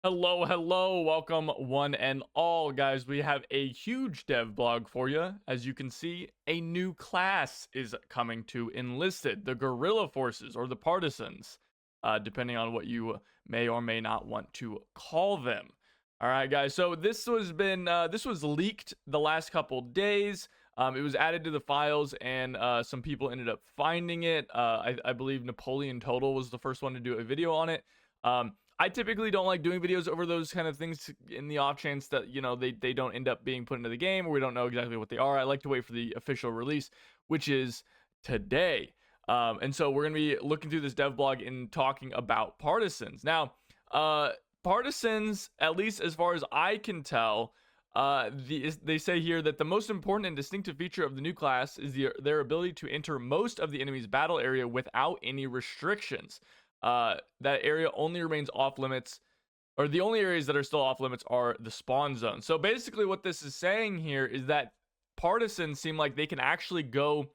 Hello, welcome one and all, guys. We have a huge dev blog for you. As you can see, a new class is coming to Enlisted, the guerrilla forces or the partisans, depending on what you may or may not want to call them. All right, guys. So this was leaked the last couple days. It was added to the files, and some people ended up finding it. I believe Napoleon Total was the first one to do a video on it. I typically don't like doing videos over those kind of things in the off chance that, they don't end up being put into the game or we don't know exactly what they are. I like to wait for the official release, which is today. And so we're going to be looking through this dev blog and talking about partisans. Now, partisans, at least as far as I can tell, they say here that the most important and distinctive feature of the new class is their ability to enter most of the enemy's battle area without any restrictions. That area only remains off limits, or the only areas that are still off limits are the spawn zone. So basically what this is saying here is that partisans seem like they can actually go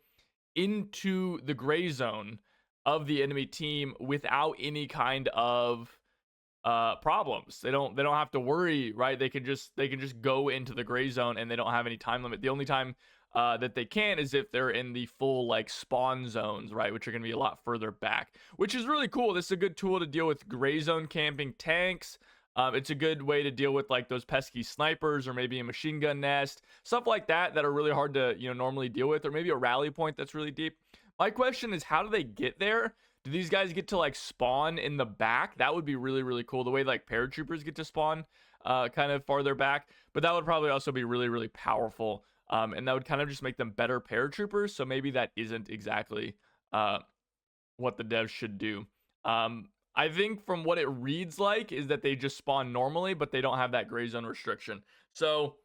into the gray zone of the enemy team without any kind of problems. They don't have to worry, right? They can just go into the gray zone and they don't have any time limit. The only time that they can is if they're in the full like spawn zones, right, which are going to be a lot further back, which is really cool. This is a good tool to deal with gray zone camping tanks. It's a good way to deal with like those pesky snipers or maybe a machine gun nest, stuff like that are really hard to normally deal with, or maybe a rally point that's really deep. My question is, how do they get there? Do these guys get to like spawn in the back? That would be really cool, the way like paratroopers get to spawn kind of farther back. But that would probably also be really powerful. And that would kind of just make them better paratroopers. So maybe that isn't exactly what the devs should do. I think from what it reads like is that they just spawn normally, but they don't have that gray zone restriction. So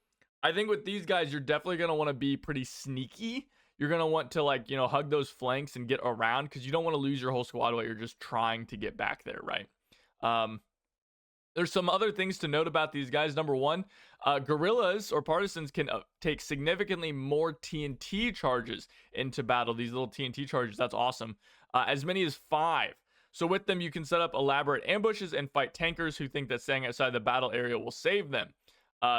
I think with these guys, you're definitely going to want to be pretty sneaky. You're going to want to like, hug those flanks and get around, because you don't want to lose your whole squad while you're just trying to get back there, right? There's some other things to note about these guys. Number one, guerrillas or partisans can take significantly more TNT charges into battle. These little TNT charges, that's awesome. As many as 5. So with them, you can set up elaborate ambushes and fight tankers who think that staying outside the battle area will save them.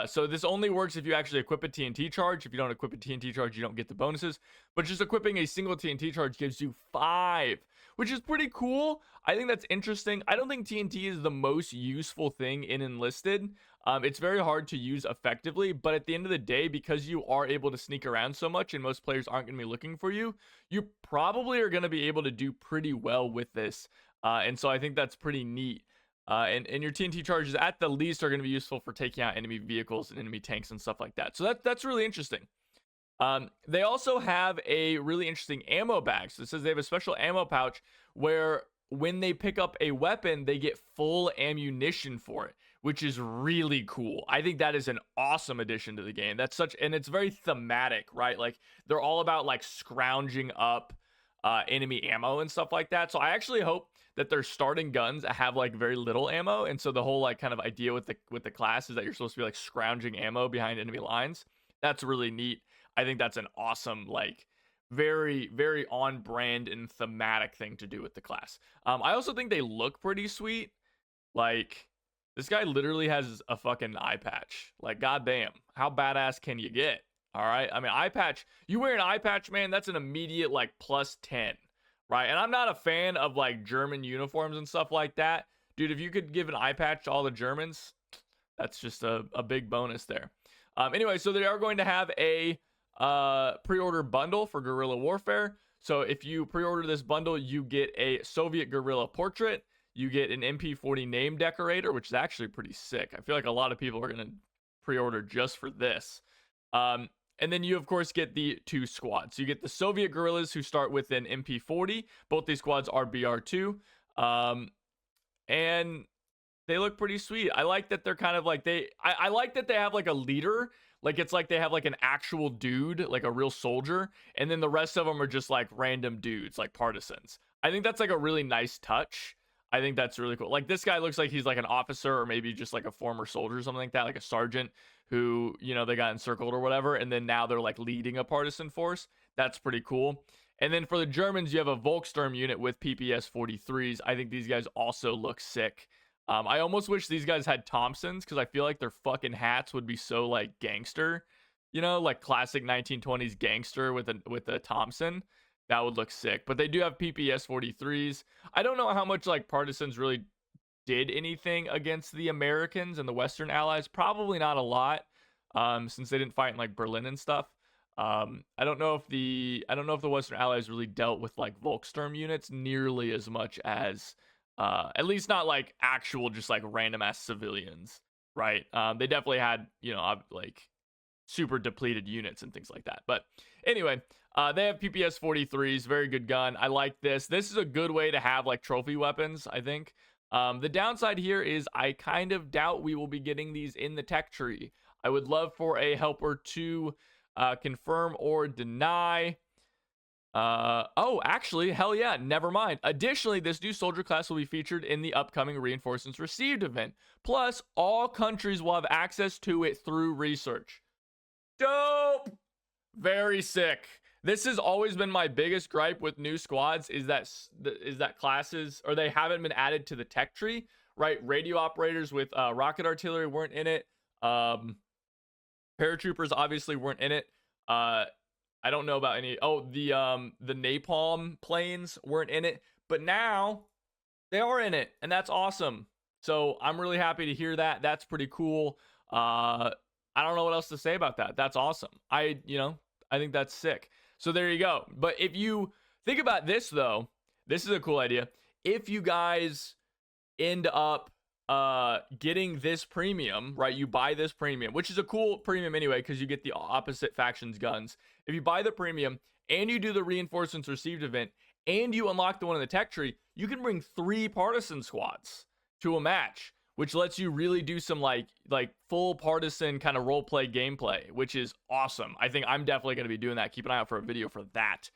So this only works if you actually equip a TNT charge. If you don't equip a TNT charge, you don't get the bonuses. But just equipping a single TNT charge gives you 5, which is pretty cool. I think that's interesting. I don't think TNT is the most useful thing in Enlisted. It's very hard to use effectively, but at the end of the day, because you are able to sneak around so much and most players aren't going to be looking for you, you probably are going to be able to do pretty well with this. And so I think that's pretty neat. And your TNT charges at the least are going to be useful for taking out enemy vehicles and enemy tanks and stuff like that. So that's really interesting. They also have a really interesting ammo bag. So it says they have a special ammo pouch where when they pick up a weapon, they get full ammunition for it, which is really cool. I think that is an awesome addition to the game. And it's very thematic, right? Like they're all about like scrounging up enemy ammo and stuff like that. So I actually hope that their starting guns have like very little ammo, and so the whole like kind of idea with the class is that you're supposed to be like scrounging ammo behind enemy lines. That's really neat. I think that's an awesome, like very on brand and thematic thing to do with the class. I also think they look pretty sweet. Like this guy literally has a fucking eye patch. Like goddamn, how badass can you get? All right, I mean, eye patch. You wear an eye patch, man, that's an immediate like +10. Right, and I'm not a fan of like German uniforms and stuff like that. Dude, if you could give an eye patch to all the Germans, that's just a big bonus there. Anyway, so they are going to have a pre-order bundle for guerrilla warfare. So if you pre-order this bundle, you get a Soviet guerrilla portrait. You get an MP40 name decorator, which is actually pretty sick. I feel like a lot of people are going to pre-order just for this. And then you, of course, get the 2 squads. You get the Soviet guerrillas who start with an MP40. Both these squads are BR2. And they look pretty sweet. I like that they're kind of like I like that they have like a leader. Like it's like they have like an actual dude, like a real soldier. And then the rest of them are just like random dudes, like partisans. I think that's like a really nice touch. I think that's really cool. Like this guy looks like he's like an officer or maybe just like a former soldier or something like that, like a sergeant who, they got encircled or whatever. And then now they're like leading a partisan force. That's pretty cool. And then for the Germans, you have a Volkssturm unit with PPS 43s. I think these guys also look sick. I almost wish these guys had Thompsons because I feel like their fucking hats would be so like gangster, you know, like classic 1920s gangster with a Thompson. That would look sick. But they do have PPS 43s. I don't know how much like Partisans really did anything against the Americans and the Western Allies. Probably not a lot, since they didn't fight in like Berlin and stuff. I don't know if the Western Allies really dealt with like Volkssturm units nearly as much as, at least not like actual just like random ass civilians, right? They definitely had, you know, like super depleted units and things like that. But anyway, they have PPS 43s, very good gun. I like this. This is a good way to have like trophy weapons, I think. The downside here is I kind of doubt we will be getting these in the tech tree. I would love for a helper to confirm or deny. Oh, actually, hell yeah, never mind. Additionally, this new soldier class will be featured in the upcoming Reinforcements Received event. Plus, all countries will have access to it through research. Dope! Very sick. This has always been my biggest gripe with new squads is that classes, or they haven't been added to the tech tree, right? Radio operators with rocket artillery weren't in it. Paratroopers obviously weren't in it. I don't know about any. Oh, the napalm planes weren't in it, but now they are in it, and that's awesome. So I'm really happy to hear that. That's pretty cool. I don't know what else to say about that. That's awesome. I think that's sick. So there you go. But if you think about this though, this is a cool idea. If you guys end up getting this premium, right? You buy this premium, which is a cool premium anyway, because you get the opposite factions guns. If you buy the premium and you do the Reinforcements Received event and you unlock the one in the tech tree, you can bring 3 partisan squads to a match, which lets you really do some like full partisan kind of role play gameplay, which is awesome. I think I'm definitely going to be doing that. Keep an eye out for a video for that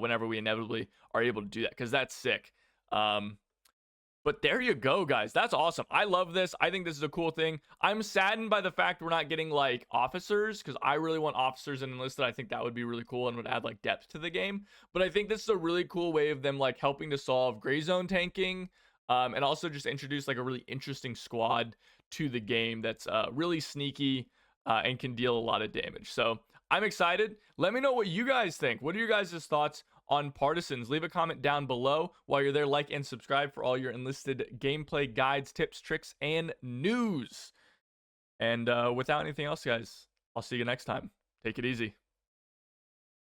whenever we inevitably are able to do that, because that's sick. But there you go, guys. That's awesome. I love this. I think this is a cool thing. I'm saddened by the fact we're not getting like officers, because I really want officers in Enlisted. I think that would be really cool and would add like depth to the game. But I think this is a really cool way of them like helping to solve gray zone tanking, and also just introduce like a really interesting squad to the game that's really sneaky and can deal a lot of damage. So I'm excited. Let me know what you guys think. What are your guys' thoughts on Partisans? Leave a comment down below. While you're there, like and subscribe for all your Enlisted gameplay guides, tips, tricks, and news. And without anything else, guys, I'll see you next time. Take it easy.